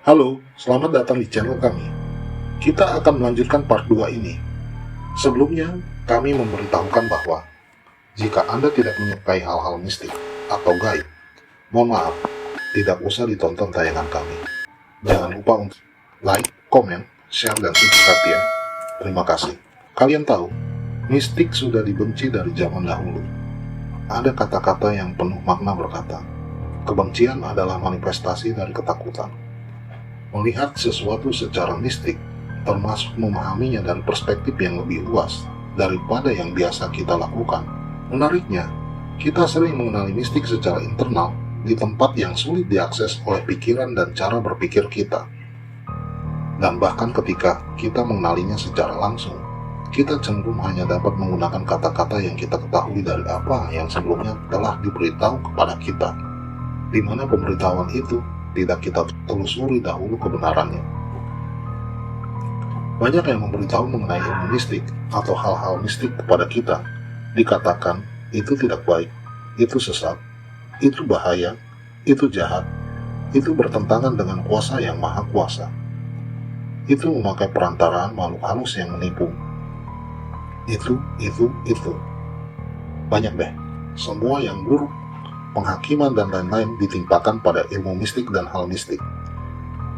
Halo, selamat datang di channel kami. Kita akan melanjutkan part 2 ini. Sebelumnya, kami memberitahukan bahwa jika Anda tidak menyukai hal-hal mistik atau gaib, mohon maaf, tidak usah ditonton tayangan kami. Jangan lupa untuk like, komen, share, dan subscribe ya. Terima kasih. Kalian tahu, mistik sudah dibenci dari zaman dahulu. Ada kata-kata yang penuh makna berkata, kebencian adalah manifestasi dari ketakutan. Melihat sesuatu secara mistik, termasuk memahaminya dari perspektif yang lebih luas daripada yang biasa kita lakukan. Menariknya, kita sering mengenali mistik secara internal di tempat yang sulit diakses oleh pikiran dan cara berpikir kita. Dan bahkan ketika kita mengenalinya secara langsung, kita cenderung hanya dapat menggunakan kata-kata yang kita ketahui dari apa yang sebelumnya telah diberitahu kepada kita, di mana pemberitahuan itu tidak kita telusuri dahulu kebenarannya. Banyak yang memberitahu mengenai ilmu mistik atau hal-hal mistik kepada kita, dikatakan itu tidak baik, itu sesat, itu bahaya, itu jahat, itu bertentangan dengan kuasa yang maha kuasa. Itu memakai perantaraan makhluk halus yang menipu. Itu. Banyak deh, semua yang buruk, penghakiman dan lain-lain ditimpakan pada ilmu mistik dan hal mistik.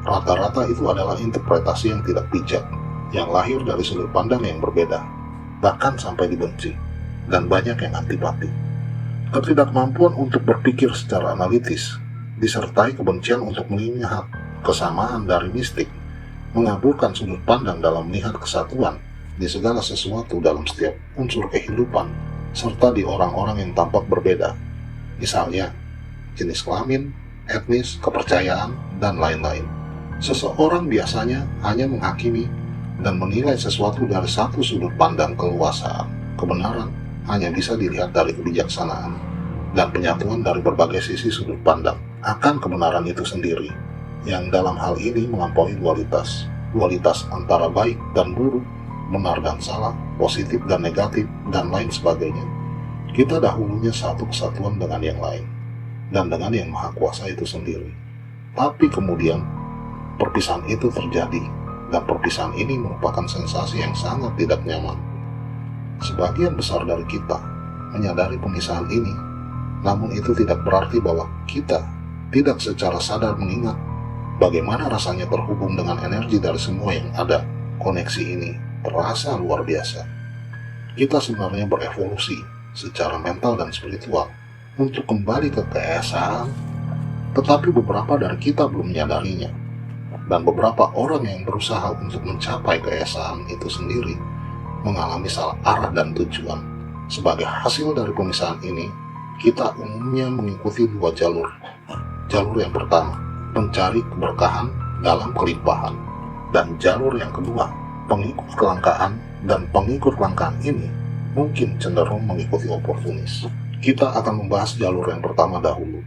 Rata-rata itu adalah interpretasi yang tidak bijak, yang lahir dari sudut pandang yang berbeda, bahkan sampai dibenci, dan banyak yang antipati. Ketidakmampuan untuk berpikir secara analitis, disertai kebencian untuk melihat kesamaan dari mistik, mengaburkan sudut pandang dalam melihat kesatuan di segala sesuatu dalam setiap unsur kehidupan, serta di orang-orang yang tampak berbeda. Misalnya, jenis kelamin, etnis, kepercayaan, dan lain-lain. Seseorang biasanya hanya menghakimi dan menilai sesuatu dari satu sudut pandang keluasaan. Kebenaran hanya bisa dilihat dari kebijaksanaan dan penyatuan dari berbagai sisi sudut pandang akan kebenaran itu sendiri, yang dalam hal ini melampaui dualitas antara baik dan buruk, benar dan salah, positif dan negatif, dan lain sebagainya. Kita dahulunya satu kesatuan dengan yang lain, dan dengan yang maha kuasa itu sendiri. Tapi kemudian, perpisahan itu terjadi, dan perpisahan ini merupakan sensasi yang sangat tidak nyaman. Sebagian besar dari kita menyadari pemisahan ini, namun itu tidak berarti bahwa kita tidak secara sadar mengingat bagaimana rasanya terhubung dengan energi dari semua yang ada. Koneksi ini terasa luar biasa. Kita sebenarnya berevolusi secara mental dan spiritual untuk kembali ke keesaan, tetapi beberapa dari kita belum menyadarinya, dan beberapa orang yang berusaha untuk mencapai keesaan itu sendiri mengalami salah arah dan tujuan. Sebagai hasil dari pemisahan ini, kita umumnya mengikuti dua jalur. Jalur yang pertama, mencari keberkahan dalam kelimpahan, dan jalur yang kedua, pengikut kelangkaan, dan pengikut kelangkaan ini mungkin cenderung mengikuti oportunis. Kita akan membahas jalur yang pertama dahulu,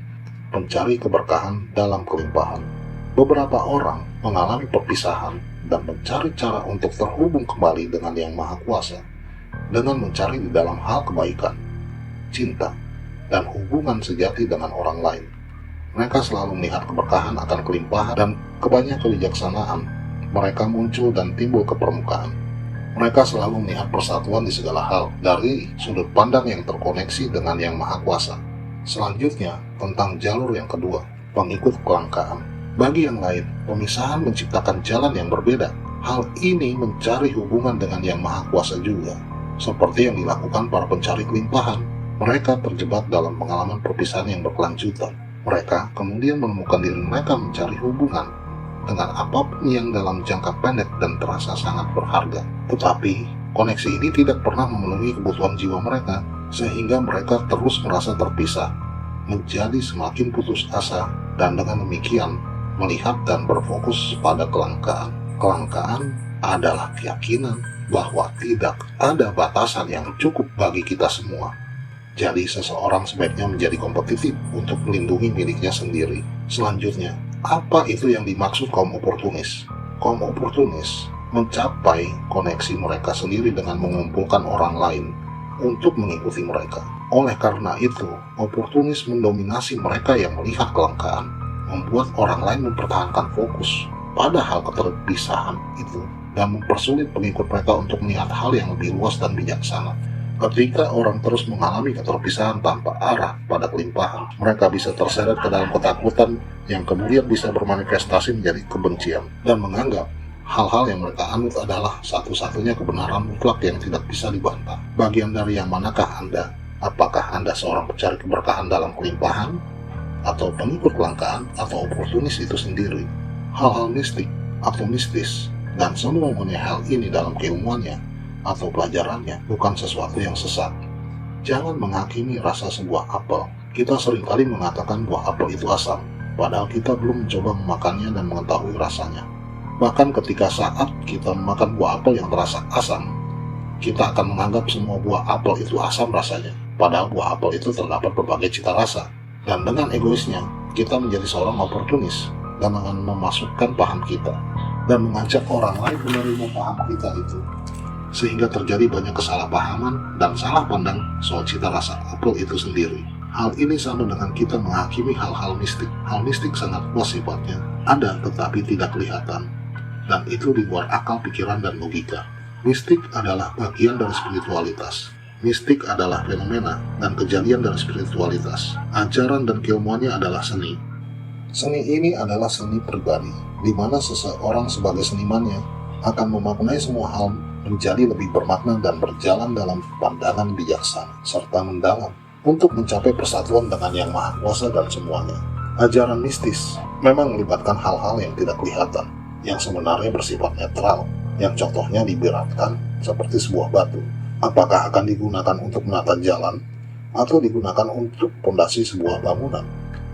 mencari keberkahan dalam kelimpahan. Beberapa orang mengalami perpisahan dan mencari cara untuk terhubung kembali dengan Yang Maha Kuasa dengan mencari di dalam hal kebaikan, cinta, dan hubungan sejati dengan orang lain. Mereka selalu melihat keberkahan akan kelimpahan dan kebanyakan kebijaksanaan. Mereka muncul dan timbul ke permukaan. Mereka selalu melihat persatuan di segala hal dari sudut pandang yang terkoneksi dengan Yang Maha Kuasa. Selanjutnya, tentang jalur yang kedua, pengikut kelangkaan. Bagi yang lain, pemisahan menciptakan jalan yang berbeda. Hal ini mencari hubungan dengan Yang Maha Kuasa juga. Seperti yang dilakukan para pencari kelimpahan, mereka terjebak dalam pengalaman perpisahan yang berkelanjutan. Mereka kemudian menemukan diri mereka mencari hubungan dengan apapun yang dalam jangka pendek dan terasa sangat berharga. Tetapi, koneksi ini tidak pernah memenuhi kebutuhan jiwa mereka, sehingga mereka terus merasa terpisah, menjadi semakin putus asa, dan dengan demikian, melihat dan berfokus pada kelangkaan. Kelangkaan adalah keyakinan bahwa tidak ada batasan yang cukup bagi kita semua. Jadi, seseorang sebaiknya menjadi kompetitif untuk melindungi miliknya sendiri. Selanjutnya, apa itu yang dimaksud kaum oportunis? Kaum oportunis mencapai koneksi mereka sendiri dengan mengumpulkan orang lain untuk mengikuti mereka. Oleh karena itu, oportunis mendominasi mereka yang melihat kelangkaan. membuat orang lain mempertahankan fokus pada hal keterpisahan itu dan mempersulit pengikut mereka untuk melihat hal yang lebih luas dan bijaksana. Ketika orang terus mengalami keterpisahan tanpa arah pada kelimpahan, mereka bisa terseret ke dalam ketakutan yang kemudian bisa bermanifestasi menjadi kebencian dan menganggap hal-hal yang mereka anut adalah satu-satunya kebenaran mutlak yang tidak bisa dibantah. Bagian dari yang manakah Anda? Apakah Anda seorang pencari keberkahan dalam kelimpahan, atau pengikut kelangkaan, atau oportunis itu sendiri? Hal-hal mistik atau mistis dan semua mengenai hal ini dalam keilmuannya atau pelajarannya bukan sesuatu yang sesat. Jangan menghakimi rasa sebuah apel. Kita seringkali mengatakan buah apel itu asam, padahal kita belum mencoba memakannya dan mengetahui rasanya. Bahkan ketika saat kita memakan buah apel yang terasa asam, kita akan menganggap semua buah apel itu asam rasanya, padahal buah apel itu terdapat berbagai cita rasa. Dan dengan egoisnya, kita menjadi seorang oportunis dan akan memasukkan paham kita dan mengajak orang lain menerima paham kita itu, sehingga terjadi banyak kesalahpahaman dan salah pandang soal cita rasa apel itu sendiri. Hal ini sama dengan kita menghakimi hal-hal mistik. Hal mistik sangat luas sifatnya, ada tetapi tidak kelihatan, dan itu di luar akal pikiran dan logika. Mistik adalah bagian dari spiritualitas. Mistik adalah fenomena dan kejadian dari spiritualitas. Ajaran dan keilmuannya adalah seni. Seni ini adalah seni pribadi, di mana seseorang sebagai senimannya akan memaknai semua hal menjadi lebih bermakna dan berjalan dalam pandangan bijaksana serta mendalam untuk mencapai persatuan dengan Yang Maha Kuasa dan semuanya. Ajaran mistis memang melibatkan hal-hal yang tidak kelihatan, yang sebenarnya bersifat netral, yang contohnya diberatkan seperti sebuah batu. Apakah akan digunakan untuk menata jalan, atau digunakan untuk pondasi sebuah bangunan?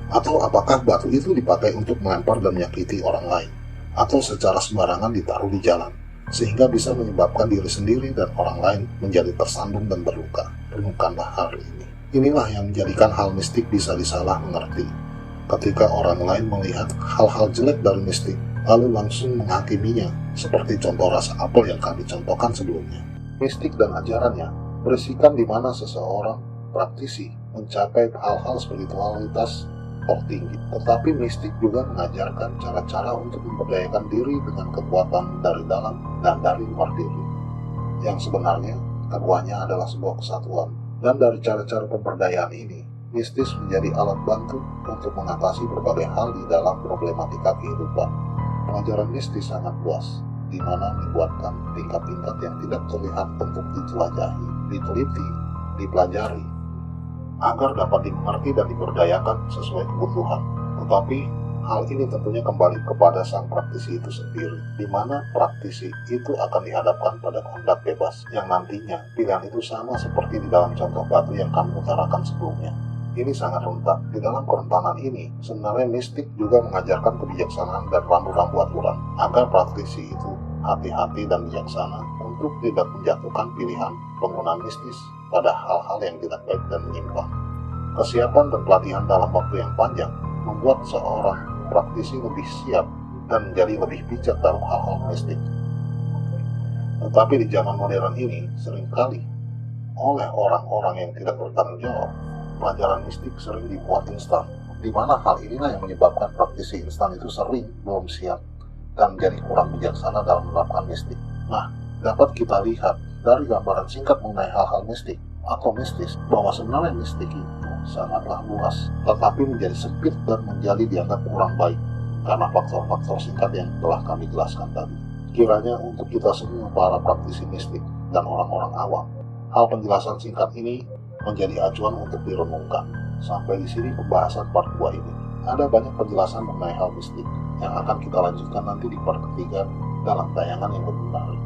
Atau apakah batu itu dipakai untuk melempar dan menyakiti orang lain, atau secara sembarangan ditaruh di jalan, sehingga bisa menyebabkan diri sendiri dan orang lain menjadi tersandung dan terluka? Renungkanlah hal ini. Inilah yang menjadikan hal mistik bisa disalah mengerti. Ketika orang lain melihat hal-hal jelek dari mistik, lalu langsung menghakiminya, seperti contoh rasa apel yang kami contohkan sebelumnya. Mistik dan ajarannya berisikan di mana seseorang praktisi mencapai hal-hal spiritualitas tertinggi. Tetapi mistik juga mengajarkan cara-cara untuk memberdayakan diri dengan kekuatan dari dalam dan dari luar diri, yang sebenarnya keduanya adalah sebuah kesatuan. Dan dari cara-cara pemberdayaan ini, mistis menjadi alat bantu untuk mengatasi berbagai hal di dalam problematika kehidupan. Pengajaran mistis sangat luas, di mana melibatkan tingkat-tingkat yang tidak terlihat untuk dijelajahi, diteliti, dipelajari, agar dapat dimengerti dan diberdayakan sesuai kebutuhan. Tetapi hal ini tentunya kembali kepada sang praktisi itu sendiri, di mana praktisi itu akan dihadapkan pada kehendak bebas, yang nantinya pilihan itu sama seperti di dalam contoh batu yang kami utarakan sebelumnya. Ini sangat rentan. Di dalam kerentanan ini, sebenarnya mistik juga mengajarkan kebijaksanaan dan rambu-rambu aturan, agar praktisi itu hati-hati dan bijaksana untuk tidak menjatuhkan pilihan penggunaan mistis pada hal-hal yang tidak baik dan menyimpang. Kesiapan dan pelatihan dalam waktu yang panjang membuat seorang praktisi lebih siap dan menjadi lebih bijak dalam hal-hal mistik. Tetapi di zaman modern ini, seringkali oleh orang-orang yang tidak bertanggung jawab, pelajaran mistik sering dibuat instan, di mana hal inilah yang menyebabkan praktisi instan itu sering belum siap dan menjadi kurang bijaksana dalam menerapkan mistik. Nah, dapat kita lihat dari gambaran singkat mengenai hal-hal mistik atau mistis, bahwa sebenarnya mistik itu sangatlah luas, tetapi menjadi sempit dan menjadi dianggap kurang baik karena faktor-faktor singkat yang telah kami jelaskan tadi. Kiranya untuk kita semua para praktisi mistik dan orang-orang awam, hal penjelasan singkat ini menjadi acuan untuk direnungkan. Sampai di sini pembahasan part 2 ini. Ada banyak penjelasan mengenai hal mistik yang akan kita lanjutkan nanti di part ketiga dalam tayangan yang lebih menarik.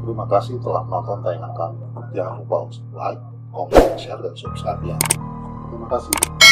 Terima kasih telah menonton tayangan kami. Jangan lupa untuk like, comment, share, dan subscribe ya. Terima kasih.